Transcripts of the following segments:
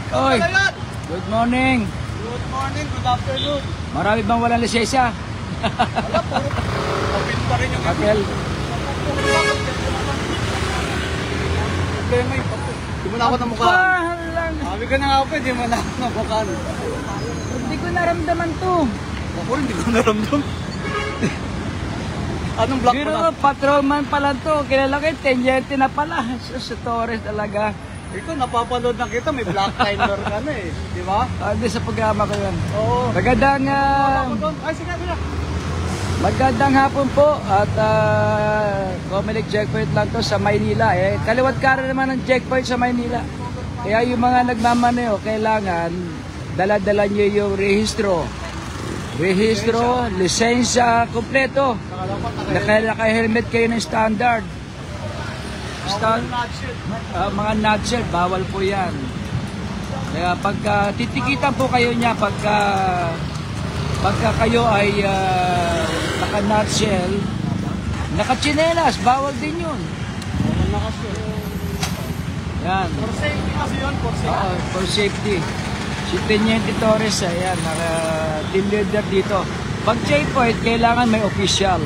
Oy, good morning. Good morning, good afternoon. Marami bang walang lisensya? Wala po. Open pa rin yung Hotel. problema yung papo. Di mo na ako namukhaan. Lang. Sabi ka na nga po, di mo na ako namukhaan. Hindi ko naramdaman to. Ako rin, di ko naramdam. Anong block mo Pero na? patrolman pala to. Kilala ko yung tenyente na pala. Sa Torres talaga. Ito, napapanood na kita, may black timer ka na eh. Di ba? Hindi sa programa ko yan. Oo. Magandang, Ay, sige, sige. magandang hapon po. At Comelec checkpoint lang to sa Maynila. Kaliwat kanan naman ng checkpoint sa Maynila. Kaya yung mga nagmamaneo, kailangan dala-dala nyo yung rehistro. Rehistro, lisensya, kompleto. Naka-helmet kayo ng standard. Mga nutshell, bawal po yan. Kaya pagka titikitan po kayo niya pagka kayo ay naka-nutshell, naka-chinelas, bawal din yun. Yan. For safety kasi yun, for safety. For safety. Si Teniente Torres, ayan, team leader dito. Pag checkpoint, kailangan may official.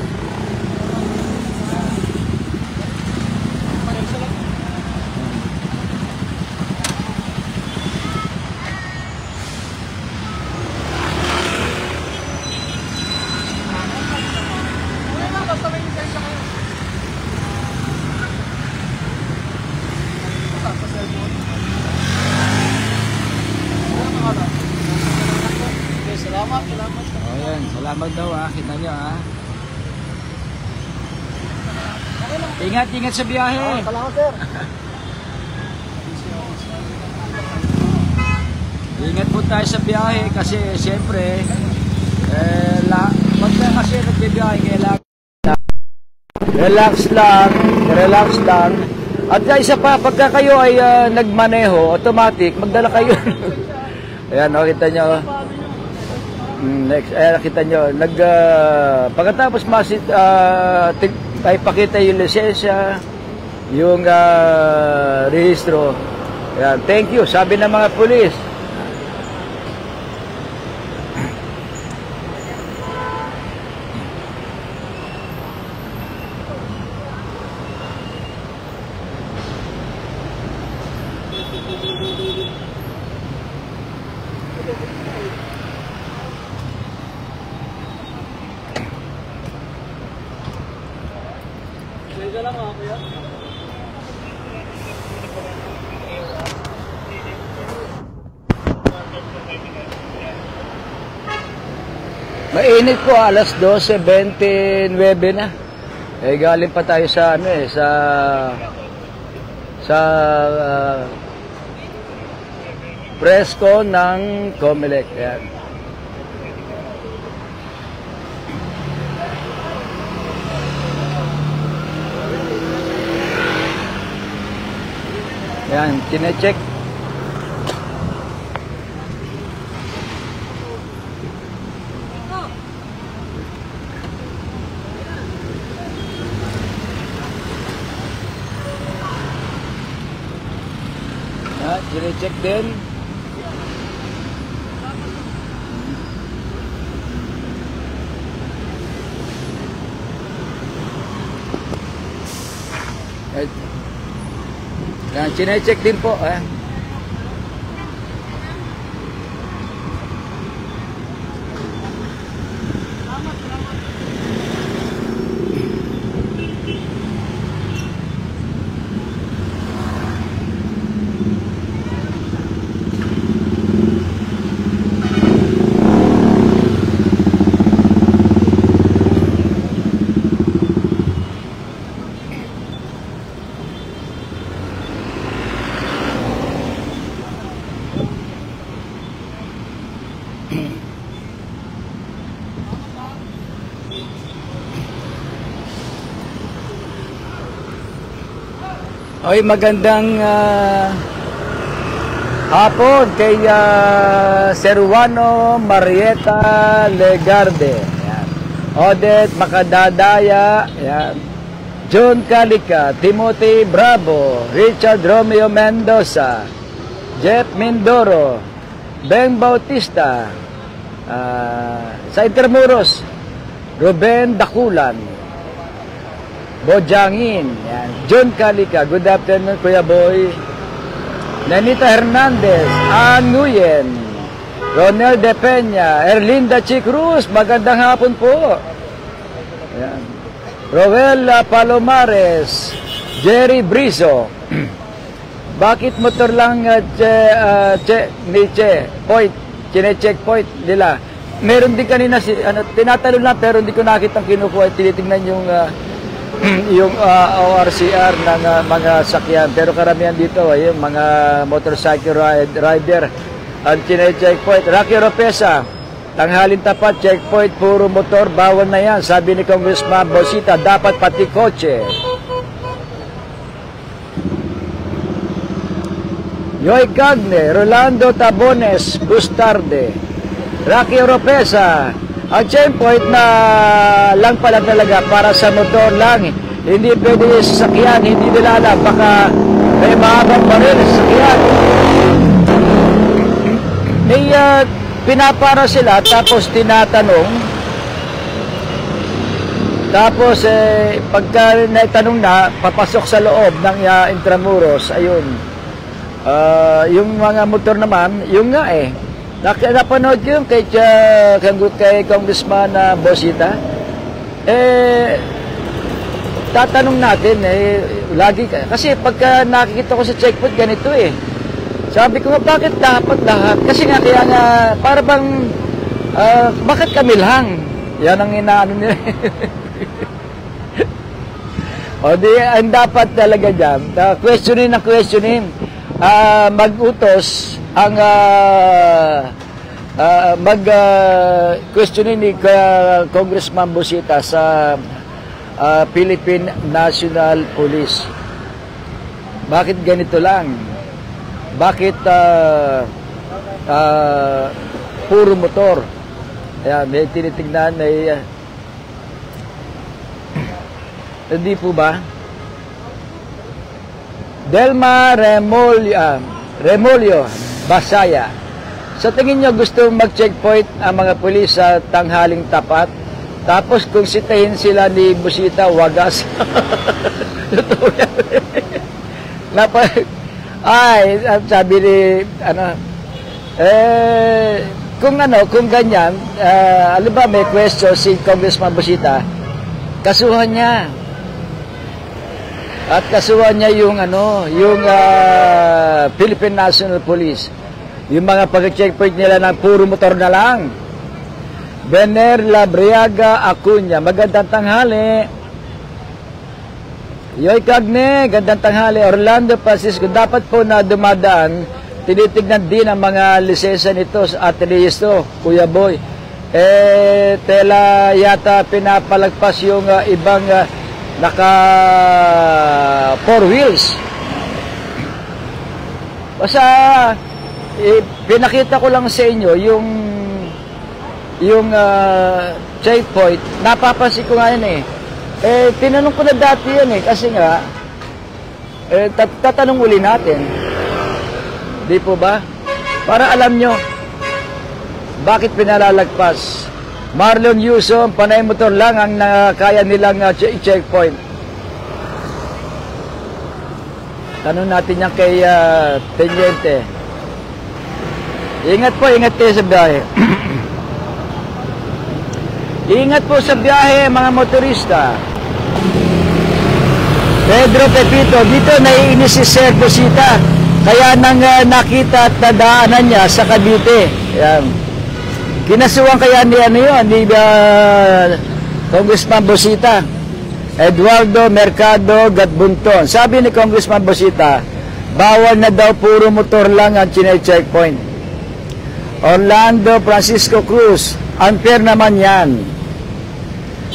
Salamat. Ayan, salamat daw kita nyo Ingat sa biyahe. Salamat, sir. Ingat po tayo sa biyahe kasi siyempre pagka kasi nagbibiyahe kailangan relax lang. At isa pa, pagka kayo ay nagmaneho, automatic, magdala kayo. Ayan, nakita nyo. Next, nakita nyo. Pagkatapos ay pakita yung lisensya, yung rehistro. Ayan, thank you, sabi ng mga pulis. Sige lang ako yan. Mainit po, alas 12:29 na. Galing pa tayo sa presko ng Comelec. Ayan. Ayan, tine-check. Tine-check din. Yan, chine-check din po. Oy, magandang hapon kay Sir Juano Marieta Legarde. Ayan. Odette Makadadaya. Ayan. John Calica, Timothy Bravo, Richard Romeo Mendoza, Jeff Mindoro, Ben Bautista, sa Intramuros, Ruben Dakulan, Bojangin, yan. John Calica, good afternoon Kuya Boy. Nanita Hernandez, Ann Nguyen, Ronel De Peña, Erlinda Chicruz, magandang hapon po. Yan. Roel Palomares, Jerry Brizo. Bakit motor lang checkpoint nila? Meron din kanina tinatanong lang pero hindi ko nakita kinukuha. Tinitingnan yung yung ORCR ng mga sakyan. Pero karamihan dito ay yung mga motorcycle rider ang chine-checkpoint. Rocky Ropesa, tanghalin tapat, checkpoint, puro motor, bawal na yan. Sabi ni Congressman Bosita, dapat pati kotse. Yoy Cagne, Rolando Tabones, Bustarde, Rocky Oropesa, ang checkpoint na lang pala talaga para sa motor lang. Hindi pwede sa sakyan, hindi nila alam. Baka may mahabang baril sa sakyan. May pinapara sila tapos tinatanong. Tapos pagka naitanong na, papasok sa loob ng Intramuros, ayun. Yung mga motor naman, yung nga napanood ko yung kay Congressman Bosita. Tatanong natin, lagi, kasi pagka nakikita ko sa checkpoint, ganito Sabi ko nga, bakit dapat lahat? Kasi nga, kaya nga, para bang, bakit kami lang? Yan ang inaano nila. O di, ang dapat talaga dyan, questionin, mag-utos ang questionin ni Congressman Bosita sa Philippine National Police. Bakit ganito lang? Bakit puro motor? Ayan, may tinitignan, hindi po ba? Delma Remolio Basaya. Sa tingin nyo gusto mag-checkpoint ang mga pulis sa tanghaling tapat? Tapos kung sitahin sila ni Bosita, wagas. Totoo yan. Sabi ni, kung ganyan, alam ba may question si Congressman Bosita, kasuhan niya. At kasuhan niya yung Philippine National Police. Yung mga pag-checkpoint nila ng puro motor na lang. Bener Labriaga Acuña, magandang tanghali. Yoy Cagne, gandang tanghali. Orlando Francisco, dapat po na dumadaan, tinitignan din ang mga lisensya nito at rehistro, Kuya Boy. Tela yata pinapalagpas yung ibang naka 4 wheels. Basta pinakita ko lang sa inyo yung checkpoint. Napapansin ko nga yun tinanong ko na dati yan kasi nga tatanong uli natin. Di po ba? Para alam nyo bakit pinalalagpas. Marlon Yuso, panay motor lang ang kaya nilang checkpoint. Tanong natin yan kay Teniente. Ingat po, ingat kayo sa biyahe. Ingat po sa biyahe, mga motorista. Pedro Pepito, dito naiinis si Sir Bosita. Kaya nang nakita at nadaanan niya sa Cavite. Ayan. Kinasuhan kaya ni Congressman Bosita. Eduardo Mercado Gatbunton. Sabi ni Congressman Bosita, bawal na daw puro motor lang ang chine-checkpoint. Orlando Francisco Cruz, unfair naman yan.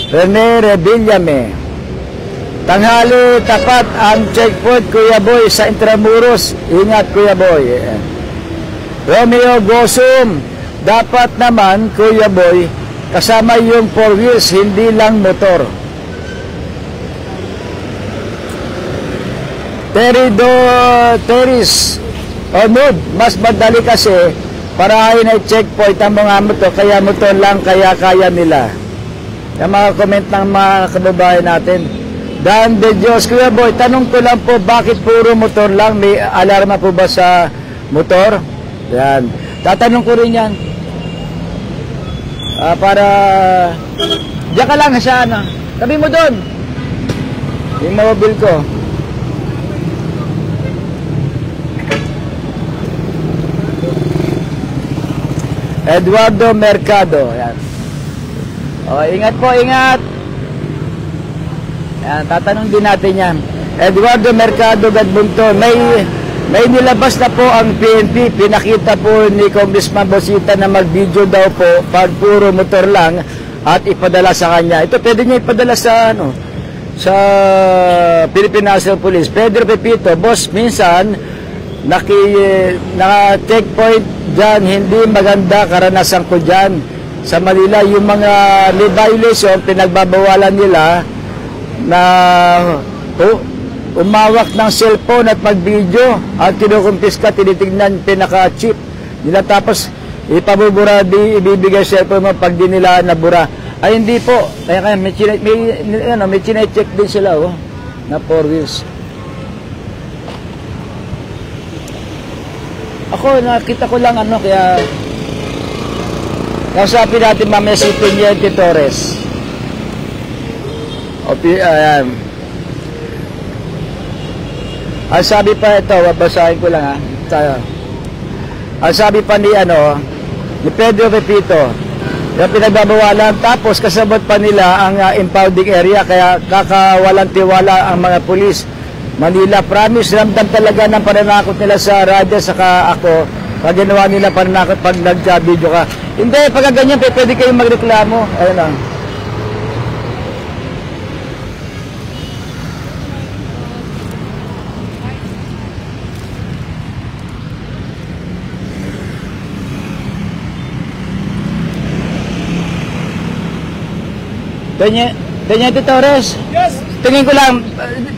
Rene Revillame, tanghali tapat ang checkpoint, Kuya Boy, sa Intramuros. Ingat, Kuya Boy. Romeo Gosum, dapat naman, Kuya Boy, kasama yung 4 wheels, hindi lang motor. O nude, mas madali kasi parahin ay checkpoint ang mga motor, kaya motor lang, kaya kaya nila. Yung mga comment ng mga kababayan natin. Dan de Diyos, Kuya Boy, tanong ko lang po, bakit puro motor lang? May alarma po ba sa motor? Yan. Tatanong ko rin yan. Para diyan ka lang sa ano. Tabi mo doon. Yung mobile ko. Eduardo Mercado. Yan. O, ingat po, ingat. Yan, tatanong din natin yan. Eduardo Mercado Gadbunto, may nilabas na po ang PNP. Pinakita po ni Congressman Bosita na mag-video daw po pag puro motor lang at ipadala sa kanya. Ito pwede niya ipadala sa ano, sa Philippine National Police. Pedro Pepito, boss, minsan naka-checkpoint dyan, hindi maganda karanasan ko dyan sa Manila. Yung mga may violation, pinagbabawalan nila na umawak ng cellphone at mag-video at kinukumpiska, tinitignan, pinaka-chip nila, tapos ipabubura, ibibigay cellphone mo pag di nila nabura. Ay hindi po, kaya may chine-check din sila na 4 wheels. Ako nakita ko lang kaya kausapin natin mamaya si Teniente Torres. Ayan. Ang sabi pa ito, babasahin ko lang ang sabi pa ni Pedro Pepito, yung pinagbabawalan, tapos kasabot pa nila ang impounding area, kaya kakawalang tiwala ang mga pulis. Manila, promise, ramdam talaga ng pananakot nila sa radyo, saka ako, pag ginawa nila pananakot pag nag-video ka. Hindi, pagka ganyan, pwede kayong magreklamo. Ayun lang. Teniente Torres? Yes. Tingin ko lang,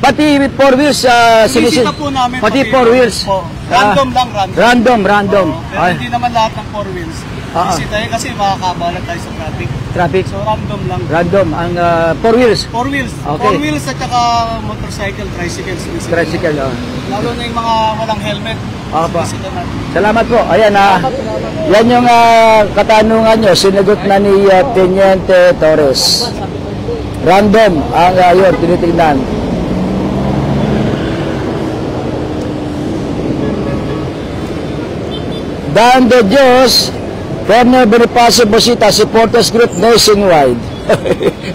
pati 4 wheels, Sinisita po namin. pati 4 wheels. Random lang, random. Random. Pero hindi naman lahat ng 4 wheels. Sinisita yun kasi makakabalan tayo sa traffic. Traffic? So random lang. Random, ang 4 wheels? 4 wheels. Okay. 4 wheels at saka motorcycle, tricycle. Tricycle, Lalo na yung mga walang helmet. Sinisita natin. Salamat po. Ayan yan yung katanungan nyo, sinagot na ni Teniente Torres. Random ang yun, tinitingnan. Dan de Diyos, Colonel Bonifacio Bosita, supporters group nationwide.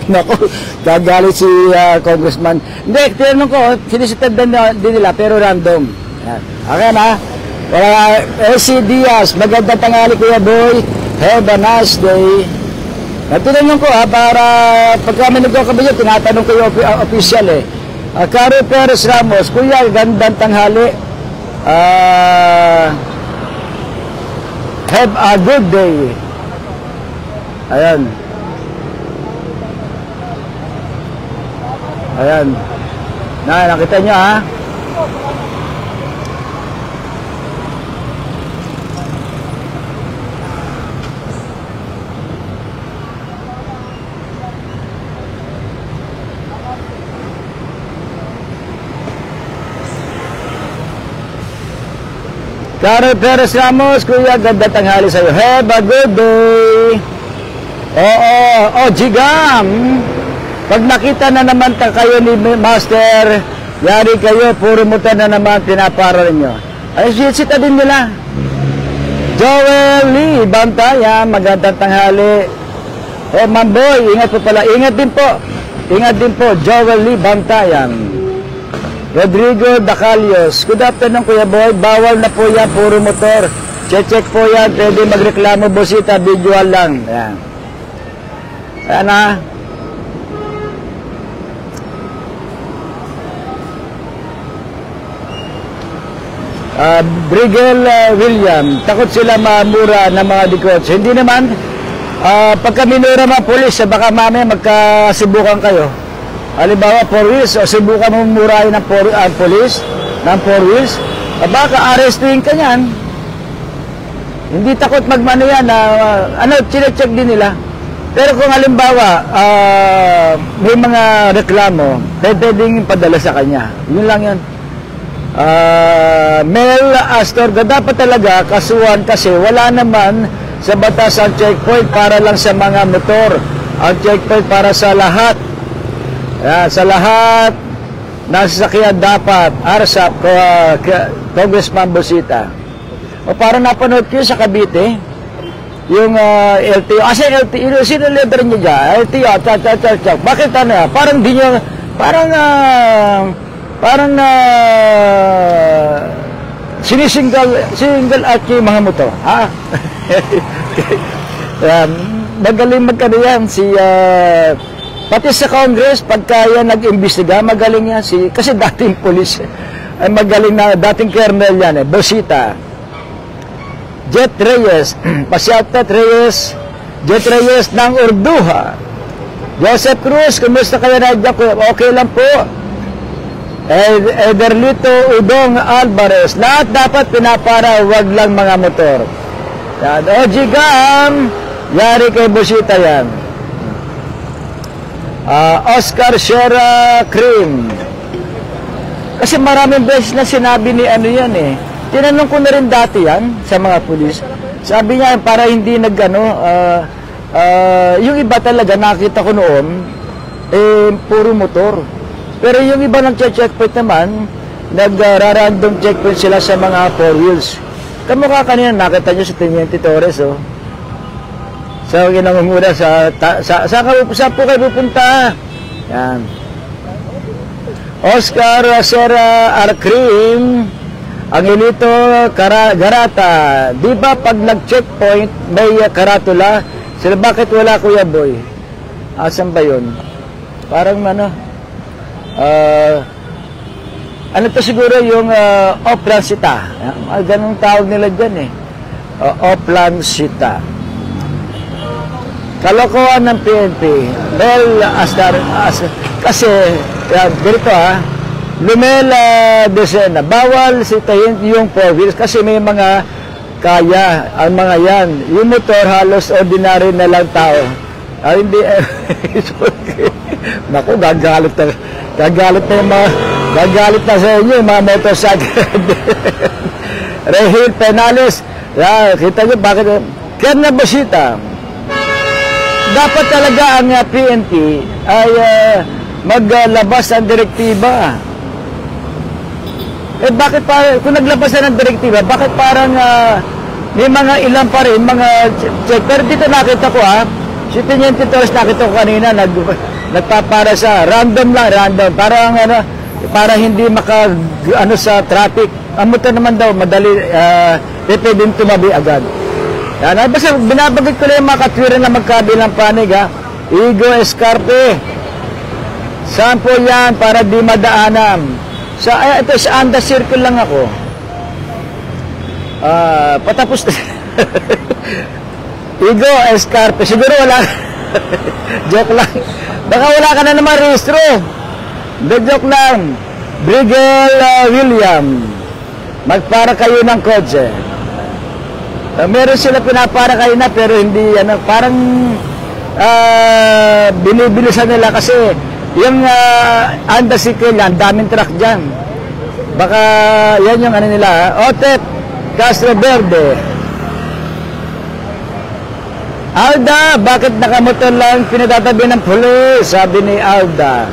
Naku, gagalit si Congressman. Hindi, tinanong ko, sinisitad din nila, pero random. Yan. Okay na. LC Diaz, magandang tanghali Kuya Boy. Have a nice day. Natinanong ko para pagka may nagkakabayo, tinatanong ko yung official Caro Perez Ramos, Kuya, gandang tanghali. Have a good day. Ayan. Ayan. Nakita nyo Caro Perez Ramos, Kuya, ganda tanghali sa'yo. Have a good day. Jigam. Pag nakita na naman kayo ni Master, yari kayo, puro motor na naman, pinapara ninyo. Ay, sita din nila. Joel Lee Bantaya, magandang tanghali. Mamboy, ingat po pala. Ingat din po. Ingat din po, Joel Lee Bantayan. Rodrigo Dacalios, good afternoon Kuya Boy, bawal na po yan, puro motor. Check po yan, pwede magreklamo, Bosita, visual lang. Ayan. Ayan Brigel William, takot sila mamura ng mga dikots. Hindi naman, pagka minura mga polis, baka mamaya magkasibukan kayo. Halimbawa, 4 wheels, o subukan mo murahin ng polis, ng 4 wheels, baka arrestuin ka niyan. Hindi takot magmano yan na, chinecheck din nila. Pero kung halimbawa, may mga reklamo, pwedeng padala sa kanya. Yun lang yan. Mel Astorga, dapat talaga kasuhan kasi wala naman sa batas ang checkpoint para lang sa mga motor. Ang checkpoint para sa lahat. Sa lahat na sasakyan dapat. Arsap, Congressman Busita. O parang napanood ko sa Cavite, yung LTO. Kasi LTO, sino leader niya dyan? LTO, tsak. Bakit ano? Parang di niya, single out yung mga motor. Ha? Magaling magkano yan. Pati sa Congress, pagka yan nag-imbestiga, magaling yan. Kasi dating police, ay magaling na, dating colonel yan, Busita. Jet Reyes, Pasyautat Reyes, Jet Reyes ng Urduha. Joseph Cruz, kumusta kayo na dyan? Okay lang po. Ederlito Udong Alvarez, lahat dapat pinapara, wag lang mga motor. Yan. OG Gam, yari kay Busita yan. Oscar Shera Cream. Kasi maraming beses na sinabi ni ano yan eh. Tinanong ko na rin dati yan sa mga pulis. Sabi niya, para hindi yung iba talaga, nakita ko noon, puro motor. Pero yung iba nag-checkpoint naman, nag-random checkpoint sila sa mga 4 wheels. Kamukha kanina, nakita nyo si Teniente Torres, oh. So, ginamumura saan po kayo pupunta? Yan. Oscar Sera Arcrim, Angelito Garata, di ba pag nag-checkpoint may karatula? Sila bakit wala Kuya Boy? Asan ba yun? Parang ano to siguro yung Oplansita. Ganun tawag nila dyan eh. Oplansita. Kalokohan ng PNP. Well, kasi, dito Lumel Desena, bawal sitahin yung 4 wheels kasi may mga kaya, ang mga yan. Yung motor halos ordinary na lang tao. Hindi, okay. Naku, gagalit na sa inyo yung mga motorcycle. Rehil Penales, kita nyo bakit, Kerna Busita, dapat talaga ang PNP ay maglabas ang direktiba. Bakit kung naglabas na ng direktiba, bakit parang may mga ilan pa rin, mga check. Pero dito nakita ko si Teniente Torres nakita ko kanina, nagpapara sa random. Parang para hindi sa traffic. Ang motor naman daw, madali, pwedeng tumabi agad. Yan, basta binabagit ko lang yung mga katwiran na magkabilang panig, Igo Escarpe. Saan po yan para di madaanan? Ito sa Anda Circle lang ako. Patapos na. Igo Escarpe. Siguro wala. Joke lang. Baka wala ka na naman rehistro. Joke lang. Brigel William. Magpara kayo ng kotse. Meron sila pinapara kayo na pero hindi parang binibilisan nila kasi yung Anda Circle yan, daming truck dyan. Baka yan yung nila. Otep Castro Verde. Alda, bakit nakamotor lang pinatatabi ng pulis? Sabi ni Alda.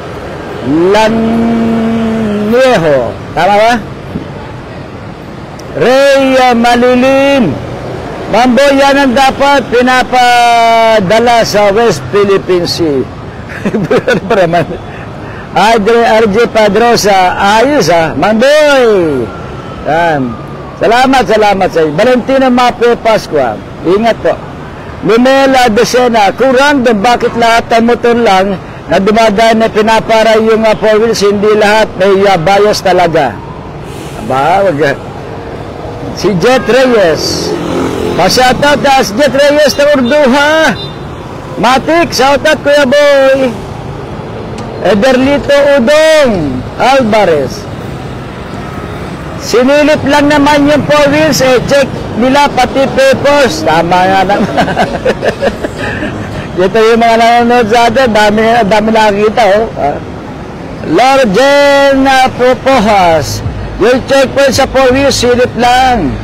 Lanieho. Tama ba? Ray Malilin. Mambo, yan ang dapat pinapadala sa West Philippine Sea. RJ Padrosa, ayos Mamboy. Salamat sa iyo. Valentino Mape Pascua, ingat po. Lumela Desena, kurang doon, bakit lahat ng motor lang na dumadaan na pinapara yung 4 wheels, hindi lahat may bias talaga. Si Jet Reyes, pasyatat si Jet Reyes na Urduha. Matik, shoutout Kuya Boy. Ederlito Udong Alvarez. Sinilip lang naman yung 4 wheels, check nila pati papers. Tama nga naman. Ito yung mga nanonood sa atin, dami nakakita, oh. Lord Jen Propohas, yung checkpoint sa 4 wheels, silip lang.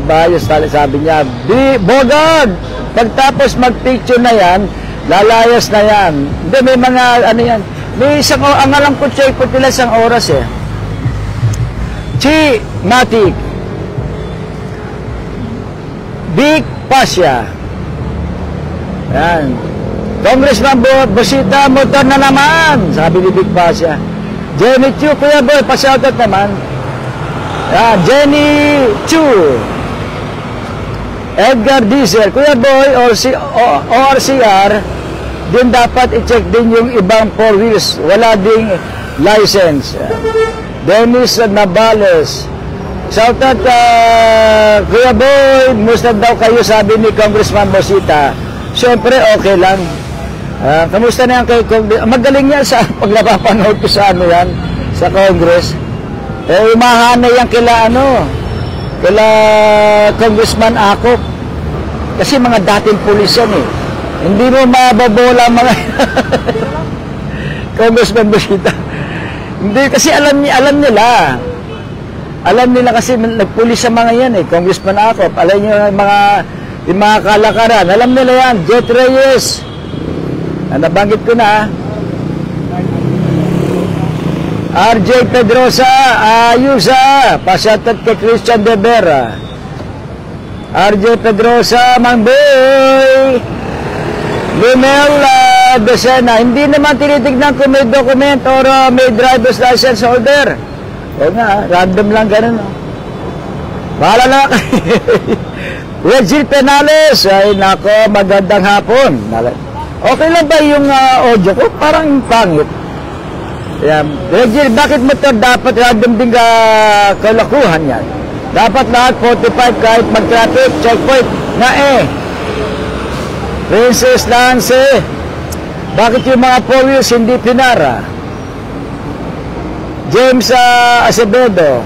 Bayos, sabi niya. Bogard, pagtapos mag-picture na yan, lalayas na yan. Hindi, may mga, ano yan, may isang, ang alam ko checkpoint nila, isang oras eh. Chi Matic, Big Pasya, yan. Congressman Bosita, motor na naman, sabi ni Big Pasya. Jenny Chu, Kuya Boy, pa-shoutout naman. Yan, Jenny Chu. Edgar Diesel, Kuya Boy, ORCR, din dapat i-check din yung ibang 4 wheels, wala ding license. Dennis Navales, shoutout Kuya Boy, musta daw kayo, sabi ni Congressman Bosita. Siyempre, okay lang. Kamusta na yan kay Congress? Magaling yan sa pag napapanood ko sa ano yan, sa Congress. Umahanay yan kila Congressman Akop. Kasi mga dating pulis yan eh. Hindi mo mababola mga Congressman Bosita. Hindi, kasi alam nila. Alam nila kasi nagpulis sa mga yan eh. Congressman Akop, alam nyo yung mga kalakaran. Alam nila yan. Jet Reyes. Nabanggit ko na. RJ Pedrosa, Ayusa, pasatat kay Christian De Vera. RJ Pedrosa, Mangboy. Lumel Decena, hindi naman tinitignan kung may document or may driver's license holder. O nga, random lang ganun. Bahala na. Regil Penales, ay nako, magandang hapon. Okay lang ba yung audio ko? Parang pangit. Yan. Regil, bakit mo ito dapat random din kalakuhan yan? Dapat lahat 45 kahit mag-traffic, checkpoint na Princess Lance, bakit yung mga 4 wheels hindi pinara? James Acevedo,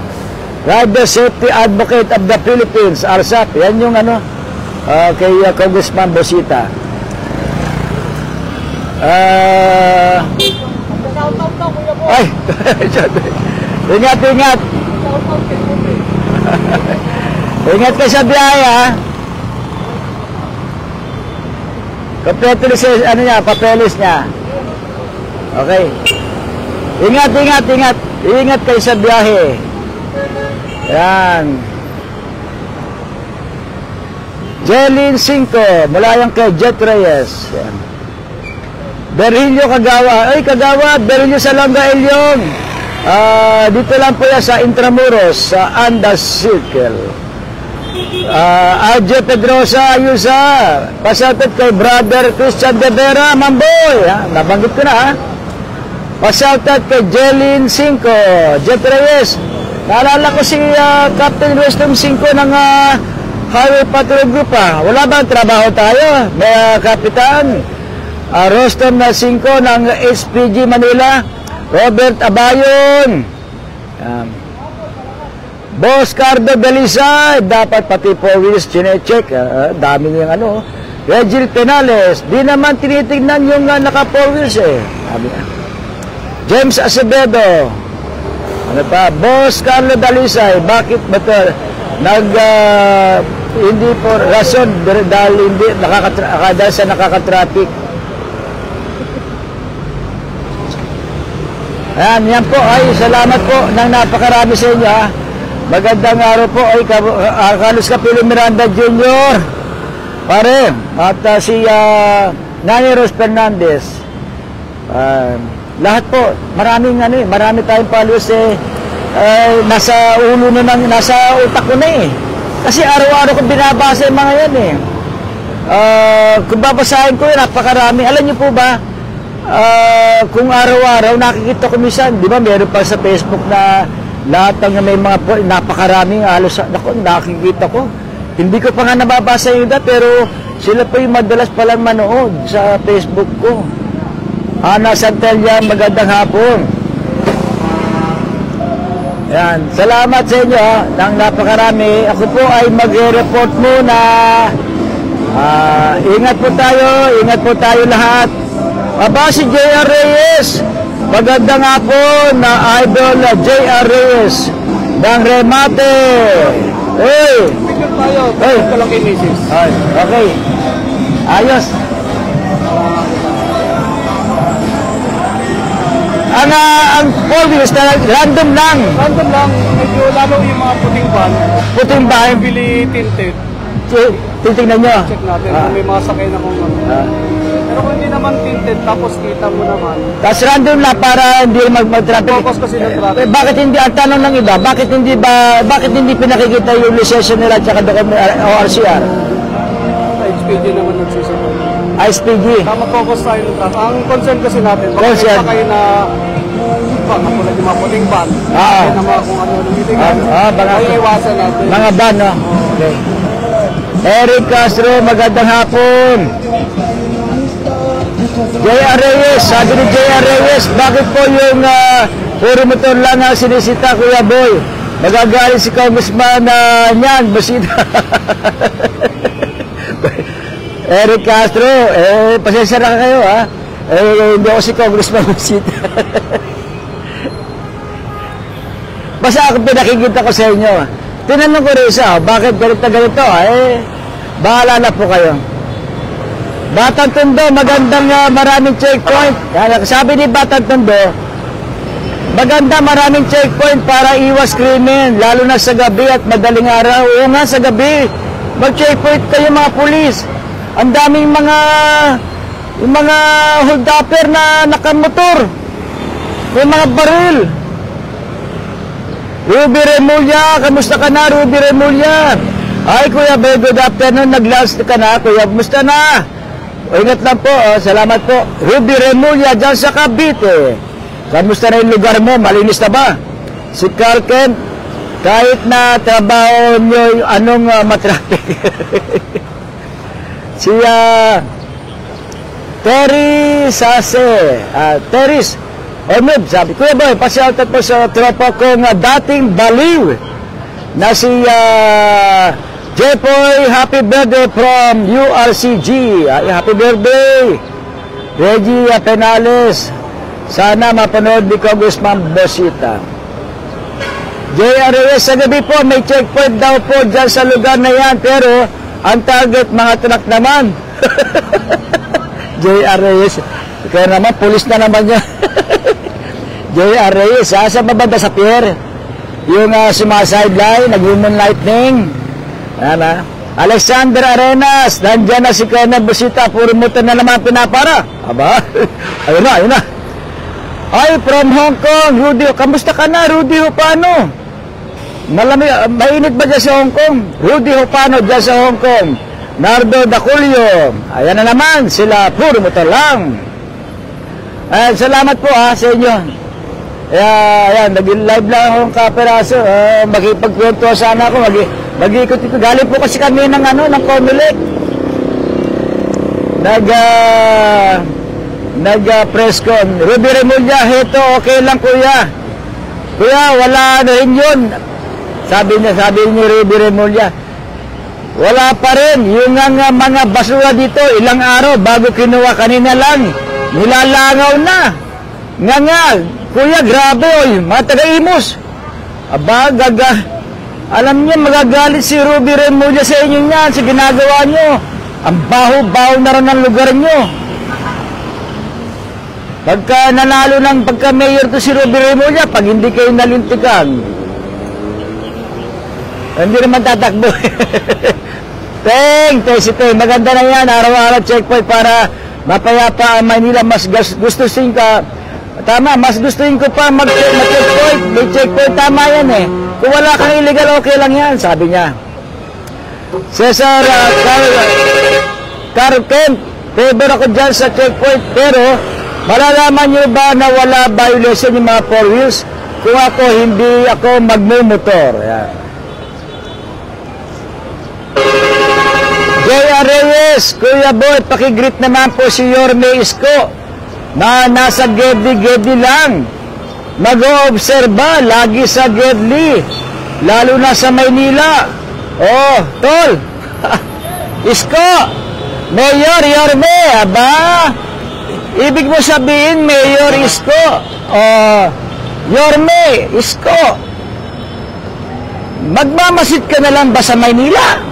Rider Safety Advocate of the Philippines, ARSAP. Yan yung kay Congressman Bosita. Ay, ingat. Ingat ka sa biyahe, ha? Kompleto niya, papeles niya. Okay. Ingat. Ingat kayo sa biyahe. Yan. Jeline 5, mula yung kay Jet Reyes. Yan. Berhilio Kagawa. Ay, Kagawa, Berhilio Salonga Elyong. Dito lang po yan sa Intramuros, sa Andas Circle. RJ Pedrosa, Ayusa, pasatot kay Brother Christian De Vera, Mamboy, nabanggit ko na, ha? Pasatot kay Jeline 5, Jet Reyes. Naalala ko si Captain Rostom 5 ng Highway Patrol Group, ha? Wala bang trabaho tayo? May Kapitan Rostom na 5 ng SPG Manila, Robert Abayon. Boss Cardo Belisay, dapat pati 4 wheels chinecheck. Dami niyang Regil Penales, di naman tinitignan yung naka 4 wheels eh. James Acevedo, Boss Carlo Dalisay, bakit ba ito hindi po rason dahil hindi dahil sa nakaka-traffic. Yan po, ay salamat po ng napakarami sa inyo, ha. Magandang araw po, ay Carlos Capilo Miranda Jr. Pare, at si Nani Ros Fernandez. Lahat po, marami tayong followers nasa ulo na nasa utak ko na eh. Kasi araw-araw ko binabasa yung mga yan eh. Kung babasahin ko yun, napakarami. Alam niyo po ba, kung araw-araw nakikita ko minsan, di ba meron pa sa Facebook na lahat ng may mga napakaraming halos nakikita ko. Hindi ko pa nga nababasa yung iba, pero sila pa yung madalas palang manood sa Facebook ko. Ana Santelia, magandang hapon. Yan. Salamat sa inyo ng napakarami. Ako po ay magre-report muna. Ingat po tayo lahat. Aba si J.R. Reyes. Maganda nga po na idol J.R. Reyes ng Remate. Hey! Picture tayo. Hey! Picture ko lang kay Mrs. Ay, okay. Ayos. Ang Four Wheels na random lang. Random lang. Medyo lalo yung mga puting van. Puting bahay. Bili tinted. Titignan nyo. Check natin kung may mga sakay na kung ano. Pero kung hindi naman tinted, tapos kita mo naman. Tapos random lang para hindi mag-traffic. Focus kasi ng traffic. Bakit hindi, ang tanong ng iba, bakit hindi pinakikita yung lisensya nila at saka ORCR? HPG naman nagsusunod. SPG. Mag-focus tayo ng traffic. Ang concern kasi natin, baka may sakay na katulad yung mga puting van. Kaya na mga kung ano lumitigan. Ay iwasan natin. Mga van, no? Okay. Eric Castro, magandang hapon. J.R. Reyes, sabi ni J.R. Reyes, bakit po yung puro motor lang sinisita, Kuya Boy? Magagalit si Congressman niyan, basita. Eric Castro, pasensya na kayo, ha? Hindi ako si Congressman basita. Basta ako pinakikita ko sa inyo. Tinanong ko rin isa, bakit ganito? Bahala na po kayo. Batang Tondo, magandang maraming checkpoint. Sabi ni Batang Tondo, maganda maraming checkpoint para iwas krimen, lalo na sa gabi at madaling araw. Oo nga, sa gabi, mag-checkpoint kayo mga pulis. Ang daming mga hold-upper na nakamotor. May mga baril. Ruby Remulla, kamusta ka na, Ruby Remulla? Ay, Kuya Boy, good afternoon. Nag-last ka na, Kuya. Kamusta na? Ingat lang po, salamat po. Ruby Remulla, dyan sa Cavite. Kamusta na yung lugar mo? Malinis na ba? Si Carl Kent, kahit na trabaho nyo, anong matraffic? Si Terry Sase, Terry's Omib, sabi, Kuya Boy, pasyaltat po sa tropa kong dating baliw na si Jepoy, happy birthday from URCG. Happy birthday, Reggie Penales. Sana mapanood ni Congressman Bosita. J.R. Reyes, sa gabi po, may checkpoint daw po dyan sa lugar na yan, pero ang target, mga truck naman. J.R. Reyes, kaya naman, pulis na naman yan. J.R. Reyes, sa babanda sa pier. Yung sumasideline, nag-human lightning. Alexander Arenas, nandyan na si Colonel Busita, puro motor na naman pinapara. Aba, ayun na. Ay, from Hong Kong, Rudy, kamusta ka na, Rudy Hopano? Mainit ba dyan sa Hong Kong? Rudy Hopano dyan sa Hong Kong. Nardo Daculio, ayan na naman, sila puro motor lang. Salamat po sa inyo. Ayan, nag-live lang akong kaperaso. Magipagkwento sana ako, mag-ikot-ikot. Galing po kasi kami ng Comelec. Nag-press con. Ruby Remulla, heto, okay lang kuya. Kuya, wala na rin yun. Sabi ni Ruby Remulla, wala pa rin. Yung mga basura dito, ilang araw bago kinuha, kanina lang. Nilalangaw na. Nga, kuya, grabe, mga taga-Imos. Aba, alam niyo, magagalit si Ruby Remulla sa inyo niyan, sa ginagawa niyo. Ang baho-baho na rin ng lugar niyo. Pagka nanalo ng pagka-mayor to si Ruby Remulla, pag hindi kayo nalintikan, hindi naman tatakbo. Teng, maganda na yan, araw-araw checkpoint para mapayapa ang Maynila. Mas gustusin ka, tama, mas gustuin ko pa mag-checkpoint. May checkpoint, tama yan eh. Kung wala kang illegal, okay lang yan, sabi niya. Cesar Carl Kent, favor ako dyan sa checkpoint, pero malalaman niyo ba na wala violation yung mga four wheels kung ako hindi ako magmumotor? Yan. J.R. Reyes, Kuya Boy, pakigreet naman po si Yorme Isko na nasa Gedi lang. mag-oobserba lagi sa Gedli, lalo na sa Maynila. Oh, tol. Isko, Mayor Yorme, aba? Ibig mo sabihin, Mayor Isko, Yorme, Isko, magmamasid ka na lang ba sa Maynila?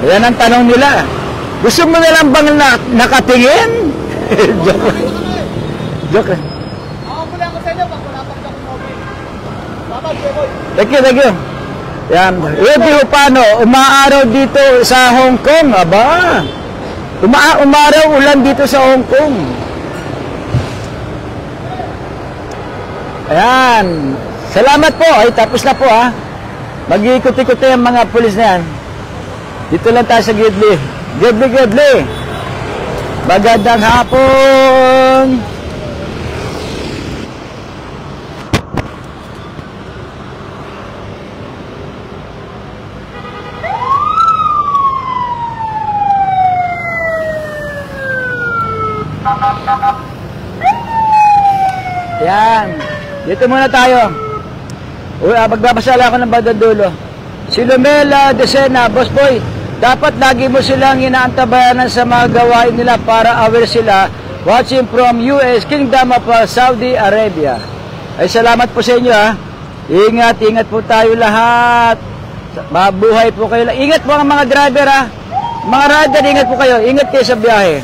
Yan ang tanong nila. Gusto mo na lang bang nakatingin? Joke. Ako mula ako sa inyo pag wala pang dokumoble. Salamat, Jeboy. Thank you. Yan. Ebi paano? Umaaraw dito sa Hong Kong, aba? Umaraw ulan dito sa Hong Kong. Ayan. Salamat po. Ay, tapos na po ha. Mag-iikot-ikot yung mga pulis na yan. Dito lang tayo sa Gedli. Gedli. Magandang hapon. Yan. Dito muna tayo. Magbabasa lang ako ng bandang dulo. Si Lumela Decena, Boss Boy, dapat lagi mo silang inaantabayanan sa mga gawain nila para aware sila. Watching from US, Kingdom of Saudi Arabia. Ay, salamat po sa inyo ha. Ingat po tayo lahat. Mabuhay po kayo. Ingat po ang mga driver ha. Mga rider, ingat po kayo. Ingat kayo sa biyahe.